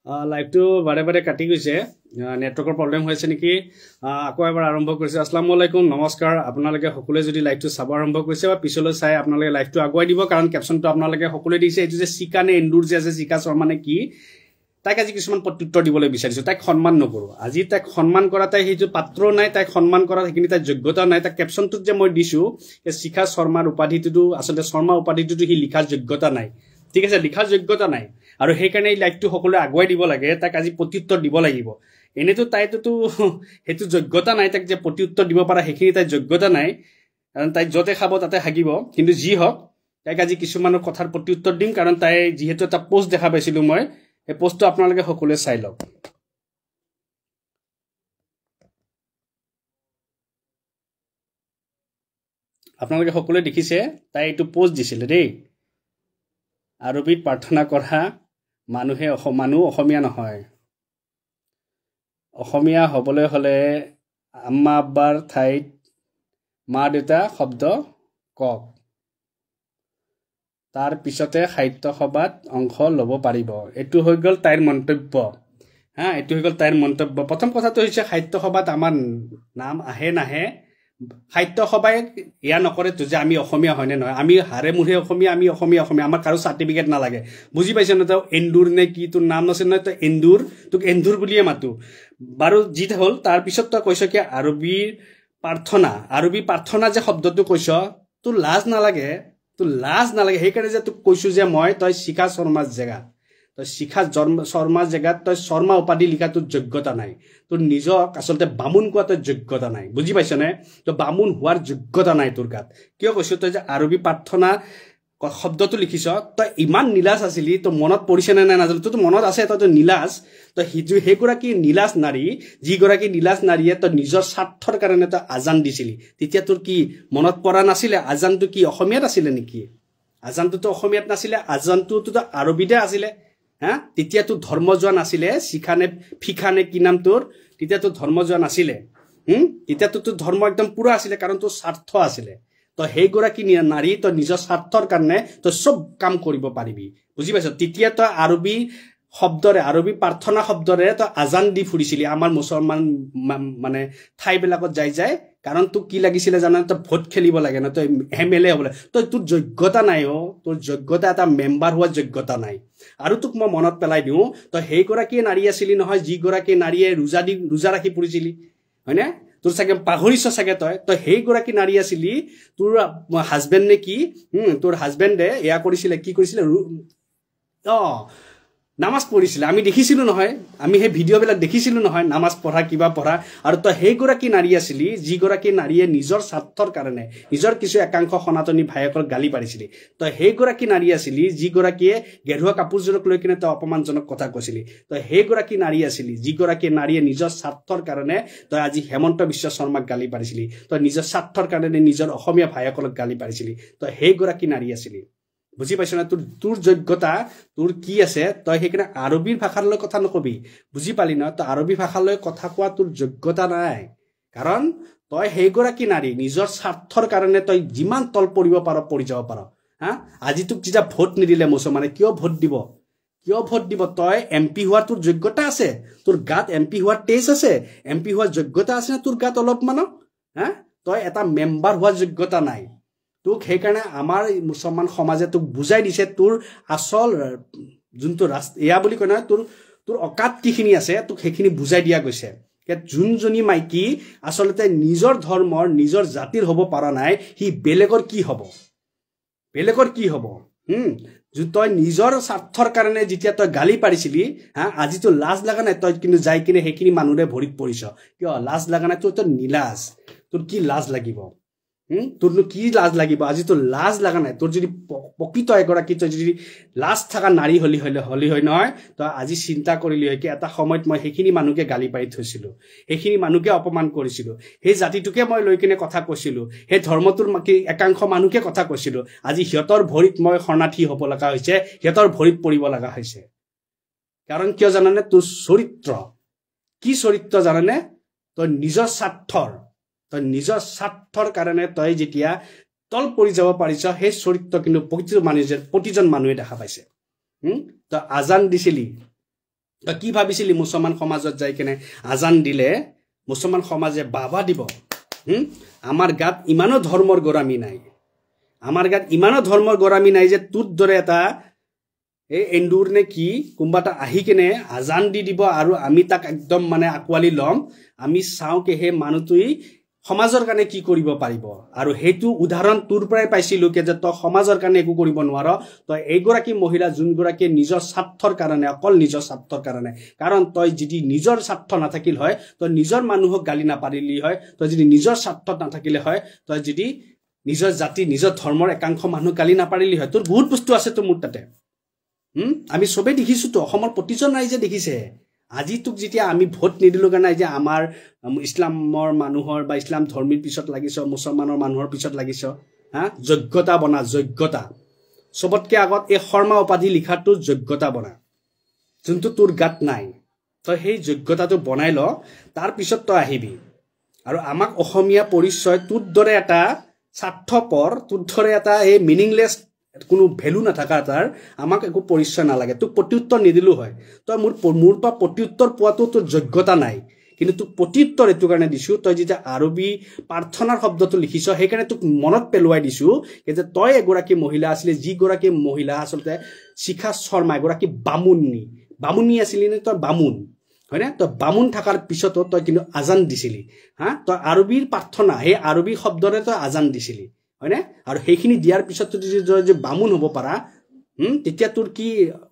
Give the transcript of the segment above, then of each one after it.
লাইভটো বাৰে বাৰে কাটি গৈছে, নেটৱৰ্কৰ প্ৰব্লেম হৈছে নেকি। আকৌ এবাৰ আৰম্ভ কৰিছে। আসসালামু আলাইকুম, নমস্কাৰ। আপোনালোকে সকলোৱে যদি লাইভটো চাব আৰম্ভ কৰিছে বা পিছলৈ চাই আপোনালোকে লাইভটো আগুৱাই দিব, কাৰণ কেপশ্যনটো আপোনালোকে সকলোৱে দিছে। এইটো যে চিকা নে এন্দুৰ যে আছে, চিকা শৰ্মা নে কি, তাইক আজি কিছুমান প্ৰত্যুত্তৰ দিবলৈ বিচাৰিছোঁ। তাইক সন্মান নকৰোঁ আজি। তাইক সন্মান কৰা তাই সেইটো পাত্ৰ নাই, তাইক সন্মান কৰা সেইখিনি তাইৰ যোগ্যতা নাই। তাইক কেপশ্যনটোত যে মই দিছোঁ এই শিখা শৰ্মাৰ উপাধিটোতো আচলতে শৰ্মা উপাধিটোতো সি লিখাৰ যোগ্যতা নাই, ঠিক আছে, লিখাৰ যোগ্যতা নাই। আৰু সেইকাৰণে এই লাইভটো সকলোৱে আগুৱাই দিব লাগে। তাক আজি প্ৰত্যুত্তৰ দিব লাগিব। এনেতো তাইতো সেইটো যোগ্যতা নাই, তাক যে প্ৰত্যুত্তৰ দিব পৰা সেইখিনি তাইৰ যোগ্যতা নাই, কাৰণ তাই য'তে খাব তাতে হাগিব। কিন্তু যি হওক, তাইক আজি কিছুমানৰ কথাৰ প্ৰত্যুত্তৰ দিম, কাৰণ তাই যিহেতু এটা পোষ্ট দেখা পাইছিলোঁ মই, এই পোষ্টটো আপোনালোকে সকলোৱে চাই লওক। আপোনালোকে সকলোৱে দেখিছে তাই এইটো পোষ্ট দিছিলে দেই। আৰবীত প্ৰাৰ্থনা কৰা মানুহ অসমীয়া নহয়। অসমীয়া হ'বলৈ হ'লে আম্মা আব্বাৰ ঠাইত মা দেউতা শব্দ কওক, তাৰ পিছতে সাহিত্য সভাত অংশ ল'ব পাৰিব। এইটো হৈ গ'ল তাইৰ মন্তব্য। এইটো হৈ গ'ল তাইৰ মন্তব্য। প্ৰথম কথাটো হৈছে সাহিত্য সভাত আমাৰ নাম আহে নাহে, সাহিত্য সভাই এয়া নকৰেতো যে আমি অসমীয়া হয়নে নহয়। আমি হাৰে মুহে অসমীয়া, আমি অসমীয়া আমাৰ কাৰো চাৰ্টিফিকেট নালাগে। বুজি পাইছ ন? তই এন্দুৰ নে কি, তোৰ নাম নাছিল নহয়, তই এন্দুৰ, তোক এন্দুৰ বুলিয়ে মাতো বাৰু। যি হ'ল তাৰপিছত তই কৈছ কি আৰবী প্ৰাৰ্থনা যে শব্দটো কৈছ, তোৰ লাজ নালাগে? তোৰ লাজ নালাগে? সেইকাৰণে যে তোক কৈছো যে মই, তই শিখা শৰ্মাৰ জেগাত, তই শৰ্মা উপাধি লিখা তোৰ যোগ্যতা নাই। তোৰ নিজক আচলতে বামুণ কোৱা তোৰ যোগ্যতা নাই। বুজি পাইছনে? তই বামুণ হোৱাৰ যোগ্যতা নাই তোৰ গাত। কিয় কৈছো? তই যে আৰবী প্ৰাৰ্থনা শব্দটো লিখিছ, তই ইমান নীলাজ আছিলি, তোৰ মনত পৰিছে নে নাই নাজানো, তোৰ মনত আছে তই নীলাজ। তই সেইগৰাকী নীলাজ নাৰী, যিগৰাকী নীলাজ নাৰীয়ে তই নিজৰ স্বাৰ্থৰ কাৰণে তই আজান দিছিলি, তেতিয়া তোৰ কি মনত পৰা নাছিলে? আজানটো কি অসমীয়াত আছিলে নেকি? আজানটোতো অসমীয়াত নাছিলে, আজানটোতো আৰবীতে আছিলে। তেতিয়া তোৰ ধৰ্ম যোৱা নাছিলে, ফিখানে কি নাম তোৰ, তেতিয়া তোৰ ধৰ্ম যোৱা নাছিলে। তেতিয়াতো তোৰ ধৰ্ম একদম পুৰা আছিলে, কাৰণ তোৰ স্বাৰ্থ আছিলে। তই সেইগৰাকী নাৰী, তই নিজৰ স্বাৰ্থৰ কাৰণে তই চব কাম কৰিব পাৰিবি। বুজি পাইছ? তেতিয়া তই আৰবী প্ৰাৰ্থনা শব্দৰে তই আজান দি ফুৰিছিলি আমাৰ মুছলমান মানে ঠাইবিলাকত যাই। কাৰণ তোক কি লাগিছিলে জানা? তই ভোট খেলিব লাগে ন, তই MLA হ'বলৈ। তোৰ যোগ্যতা নাই। তোৰ যোগ্যতা এটা মেম্বাৰ হোৱাৰ যোগ্যতা নাই। আৰু তোক মই মনত পেলাই দিওঁ, তই সেইগৰাকী নাৰী আছিলি নহয়, যিগৰাকী নাৰীয়ে ৰোজা ৰাখি ফুৰিছিলি, হয়নে? তোৰ চাগে পাহৰিছ চাগে। তই সেইগৰাকী নাৰী আছিলি। তোৰ হাজবেণ্ড নে কি, তোৰ হাজবেণ্ডে এয়া কৰিছিলে, কি কৰিছিলে, নামাজ পঢ়িছিলে। আমি দেখিছিলো নহয়, আমি সেই ভিডিঅ'বিলাক দেখিছিলো নহয়, নামাজ পঢ়া, কিবা পঢ়া। আৰু তই সেইগৰাকী নাৰী আছিলি, যিগৰাকী নাৰীয়ে নিজৰ স্বাৰ্থৰ কাৰণে নিজৰ কিছু একাংশ সনাতনী ভায়েকক গালি পাৰিছিলি। তই সেইগৰাকী নাৰী আছিলি, যিগৰাকীয়ে গেৰুৱা কাপোৰযোৰক লৈ কিনে তই অপমানজনক কথা কৈছিলি। তই সেইগৰাকী নাৰী আছিলি, যিগৰাকী নাৰীয়ে নিজৰ স্বাৰ্থৰ কাৰণে তই আজি হেমন্ত বিশ্ব শৰ্মাক গালি পাৰিছিলি। তই নিজৰ স্বাৰ্থৰ কাৰণে নিজৰ অসমীয়া ভায়েকক গালি পাৰিছিলি। তই সেইগৰাকী নাৰী আছিলি। বুজি পাইছ না? তোৰ যোগ্যতা তোৰ কি আছে? তই সেইকাৰণে আৰবীৰ ভাষালৈ কথা নকবি। বুজি পালি ন? তই আৰবী ভাষালৈ কথা কোৱা তোৰ যোগ্যতা নাই। কাৰণ তই সেইগৰাকী নাৰী, নিজৰ স্বাৰ্থৰ কাৰণে তই যিমান তল পৰিব পাৰ পৰি যাব পাৰ। আজি তোক যেতিয়া ভোট নিদিলে মুছলমানে, কিয় ভোট দিব? তই MP হোৱাৰ তোৰ যোগ্যতা আছে, তোৰ গাত MP হোৱাৰ টেষ্ট আছে, MP হোৱাৰ যোগ্যতা আছে নে তোৰ গাত অলপমানো? তই এটা মেম্বাৰ হোৱাৰ যোগ্যতা নাই। তোক সেইকাৰণে আমাৰ মুছলমান সমাজে তোক বুজাই দিছে, তোৰ আচল যোনটো এয়া বুলি কয় নহয়, তোৰ অকাত কিখিনি আছে, তোক সেইখিনি বুজাই দিয়া গৈছে। যোনজনী মাইকী আচলতে নিজৰ ধৰ্মৰ, নিজৰ জাতিৰ হ'ব পৰা নাই, সি বেলেগৰ কি হ'ব? তই নিজৰ স্বাৰ্থৰ কাৰণে যেতিয়া তই গালি পাৰিছিলি, আজিতো লাজ লগা নাই? তই কিন্তু যাই কিনে সেইখিনি মানুহৰে ভৰিত পৰিছ। কিয় লাজ লগা নাই? তোৰ নীলাজ। তোৰ কি লাজ লাগিব? তোৰনো কি লাজ লাগিব? আজি তোৰ লাজ লগা নাই? তোৰ যদি প্ৰকৃত এগৰাকী তই যদি লাজ থকা নাৰী হলি হয় নহয়, তই আজি চিন্তা কৰিলি হয় কি এটা সময়ত মই সেইখিনি মানুহকে গালি পাৰি থৈছিলো, সেইখিনি মানুহকে অপমান কৰিছিলো, সেই জাতিটোকে মই লৈ কিনে কথা কৈছিলো, সেই ধৰ্মটোৰ একাংশ মানুহকে কথা কৈছিলো। আজি সিহঁতৰ ভৰিত মই শৰণাৰ্থী হ'ব লগা হৈছে, সিহঁতৰ ভৰিত পৰিব লগা হৈছে। কাৰণ কিয় জানানে? তোৰ চৰিত্ৰ কি চৰিত্ৰ জানানে? তই নিজৰ স্বাৰ্থৰ কাৰণে তই যেতিয়া তল পৰি যাব পাৰিছ, সেই চৰিত্ৰ কিন্তু প্ৰতিজন মানুহে দেখা পাইছে। তই আজান দিছিলি, তই কি ভাবিছিলি মুছলমান সমাজত যাই কেনে আজান দিলে মুছলমান সমাজে বাবা দিব আমাৰ গাত ইমানো ধৰ্মৰ গৰামী নাই আমাৰ গাত ইমানো ধৰ্মৰ গৰামী নাই যে তোৰ দৰে এটা এই এন্দুৰ নে কি কোনোবা এটা আহি কেনে আজান দি দিব আৰু আমি তাক একদম মানে আকোৱালি ল'ম আমি চাওঁ কে সেই মানুহটোই সমাজৰ কাৰণে কি কৰিব পাৰিব আৰু হেতু উদাহৰণ তোৰ পৰাই পাইছিলো কে যে তই সমাজৰ কাৰণে একো কৰিব নোৱাৰ তই এইগৰাকী মহিলা যোনগৰাকী নিজৰ স্বাৰ্থৰ কাৰণে অকল নিজৰ স্বাৰ্থৰ কাৰণে কাৰণ তই যদি নিজৰ স্বাৰ্থ নাথাকিল হয় তই নিজৰ মানুহক গালি নাপাৰিলি হয় তই যদি নিজৰ স্বাৰ্থ নাথাকিলে হয় তই যদি নিজৰ জাতি নিজৰ ধৰ্মৰ একাংশ মানুহ গালি নাপাৰিলি হয় তোৰ বহুত বস্তু আছে তো মোৰ তাতে আমি সবে দেখিছো তো অসমৰ প্ৰতিজন ৰাইজে দেখিছে আজি তোক যেতিয়া আমি ভোট নিদিলো কাৰণে যে আমাৰ ইছলামৰ মানুহৰ বা ইছলাম ধৰ্মীৰ পিছত লাগিছ মুছলমানৰ মানুহৰ পিছত লাগিছ হা যোগ্যতা বনা যোগ্যতা সবতকে আগত এই শৰ্মা উপাধি লিখাটো যোগ্যতা বনা যোনটো তোৰ গাত নাই তই সেই যোগ্যতাটো বনাই ল তাৰ পিছত তই আহিবি আৰু আমাক অসমীয়া পৰিচয় তোৰ দৰে এটা স্বাৰ্থপৰ তোৰ দৰে এটা এই মিনিংলেছ কোনো ভ্যালু নাথাকা তাৰ আমাক একো পৰিচয় নালাগে তোক প্ৰত্যুত্তৰ নিদিলো হয় তই মোৰ পৰা প্ৰত্যুত্তৰ পোৱাটো তোৰ যোগ্যতা নাই কিন্তু তোক প্ৰত্যুত্তৰ এটো কাৰণে দিছো তই যেতিয়া আৰবী প্ৰাৰ্থনাৰ শব্দটো লিখিছ সেইকাৰণে তোক মনত পেলুৱাই দিছো যে তই এগৰাকী মহিলা আছিলে যি গৰাকী মহিলা আসলতে শিখা শৰ্মা এগৰাকী বামুনী আছিলি নে তই বামুন হয় না তই বামুন থাকাৰ পিছতো তই কিন্তু আজান দিছিলি হা তই আৰবীৰ প্ৰাৰ্থনা সেই আৰবী শব্দৰে তই আজান দিছিলি হয় না আৰু সেইখিনি দিয়াৰ পিছত যদি বামুন হ'ব পাৰা তেতিয়া তোৰ কি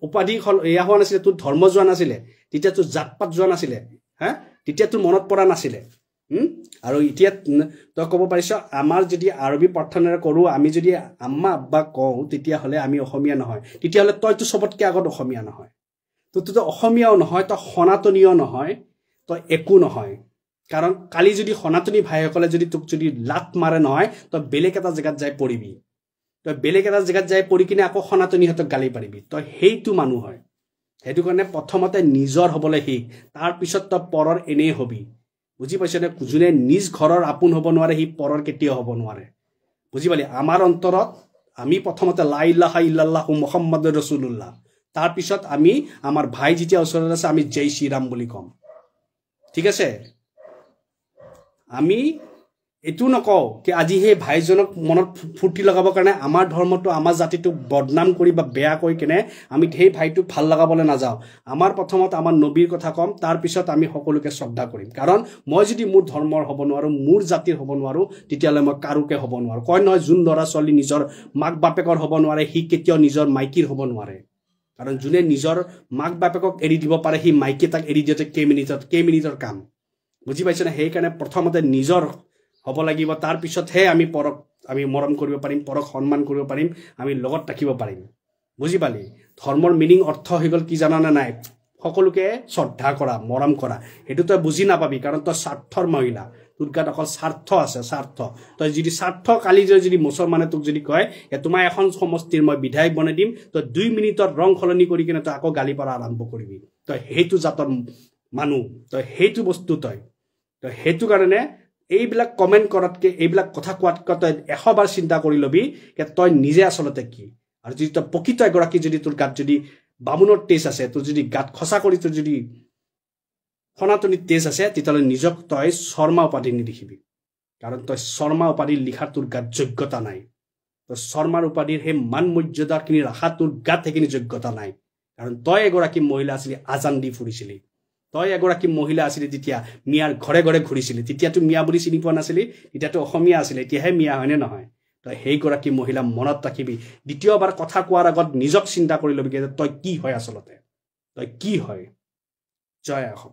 উপাধি এয়া হোৱা নাছিলে তোৰ ধৰ্ম যোৱা নাছিলে তেতিয়া তোৰ জাতপাত যোৱা নাছিলে হা তেতিয়া তোৰ মনত পৰা নাছিলে আৰু এতিয়া তই ক'ব পাৰিছ আমাৰ যদি আৰবী প্ৰাৰ্থনাৰে কৰো আমি যদি আম্মা আব্বা কওঁ তেতিয়া হলে আমি অসমীয়া নহয় তেতিয়া হলে তইতো সবতকে আগত অসমীয়া নহয় তো অসমীয়াও নহয় তই সনাতনীয় নহয় তই একো নহয় কাৰণ কালি যদি সনাতনী ভাইসকলে যদি তোক যদি লাত মাৰে নহয় তই বেলেগ এটা জেগাত যাই পৰিবি তই বেলেগ এটা জেগাত যাই পৰি কিনে আকৌ সনাতনীহঁতক গালি পাৰিবি তই সেইটো মানুহ হয় সেইটো কাৰণে প্ৰথমতে নিজৰ হ'বলৈ শিক তাৰ পিছত তই পৰৰ এনেই হবি বুজি পাইছ নে যোনে নিজ ঘৰৰ আপোন হ'ব নোৱাৰে সি পৰৰ কেতিয়াও হ'ব নোৱাৰে বুজি পালি আমাৰ অন্তৰত আমি প্ৰথমতে লা ইলাহা ইল্লাল্লাহু মুহাম্মাদুৰ ৰাসূলুল্লাহ তাৰ পিছত আমি আমাৰ ভাই যেতিয়া ওচৰত আছে আমি জয় শ্ৰীৰাম বুলি কম ঠিক আছে আমি এটো নকও কি আজি হে ভাইজনক মনত ফুটি লগাবৰ কাৰণে আমাৰ ধৰ্মটো আমাৰ জাতিটো বদনাম কৰি বা বেয়া কৰি কেনে আমি সেই ভাইটো ভাল লগাবলৈ নাযাও আমাৰ প্ৰথমত আমাৰ নবীৰ কথা কম তাৰ পিছত আমি সকলোকে শ্ৰদ্ধা কৰিম কাৰণ মই যদি মোৰ ধৰ্মৰ হ'ব নোৱাৰো মোৰ জাতিৰ হ'ব নোৱাৰো তেতিয়ালে মই কাৰুকে হ'ব নোৱাৰো কয় নহয় যোন ল'ৰা ছোৱালী নিজৰ মাক বাপেকৰ হ'ব নোৱাৰে সি কেতিয়াও নিজৰ মাইকীৰ হ'ব নোৱাৰে কাৰণ যোনে নিজৰ মাক বাপেকক এৰি দিব পাৰে সি মাইকী তাক এৰি দিওঁতে কেইমিনিটৰ কাম বুজি পাইছ না সেইকাৰণে প্ৰথমতে নিজৰ হ'ব লাগিব তাৰ পিছতহে আমি পৰক আমি মৰম কৰিব পাৰিম পৰক সন্মান কৰিব পাৰিম আমি লগত ৰাখিব পাৰিম বুজি পালি ধৰ্মৰ মিনিং অৰ্থ হৈ গল কি জানা না নাই সকলোকে শ্ৰদ্ধা কৰা মৰম কৰা এটো তই বুজি নাপাবি কাৰণ তই স্বাৰ্থৰ মহিলা তোৰ গাত অকল স্বাৰ্থ আছে স্বাৰ্থ তই যদি স্বাৰ্থ কালি যদি মুছলমানে তোক যদি কয় যে তোমাৰ এখন সমষ্টিৰ মই বিধায়ক বনাই দিম তই 2 মিনিটৰ ৰং খলনি কৰি কিনে তই আকৌ গালি পৰা আৰম্ভ কৰিবি তই হেতু জাতৰ মানুহ তই হেতু বস্তু তই হেতু কাৰণে এইবিলাক কমেন্ট কৰাতকে এইবিলাক কথা কোৱাতকৈ তই 100 বাৰ চিন্তা কৰি লবি যে তই নিজে আসলতে কি আৰু যদি তই প্ৰকৃত এগৰাকী যদি তোৰ গাত যদি বামুনৰ তেজ আছে তোৰ যদি গাত খসা কৰি তোৰ যদি সনাতনী তেজ আছে তেতিয়ালে নিজক তই শৰ্মা উপাধি নিলিখিবি কাৰণ তই শৰ্মা উপাধি লিখাৰ তোৰ গাত যোগ্যতা নাই তই শৰ্মাৰ উপাধিৰ হে মান মৰ্যাদাখিনি ৰাখা তোৰ গাত সেইখিনি যোগ্যতা নাই কাৰণ তই এগৰাকী মহিলা আছিলি আজান দি ফুৰিছিলি তই এগৰাকী মহিলা আছিলি তেতিয়া মিয়াৰ ঘৰে ঘৰে ঘুৰিছিলি তেতিয়াতো মিয়া বুলি চিনি পোৱা নাছিলি তেতিয়াতো অসমীয়া আছিলে এতিয়াহে মিয়া হয়নে নহয় তই সেই গৰাকী মহিলা মনত ৰাখিবি দ্বিতীয়বাৰ কথা কোৱাৰ আগত নিজক চিন্তা কৰি লবি যে তই কি হয় আসলতে তই কি হয় জয় অসম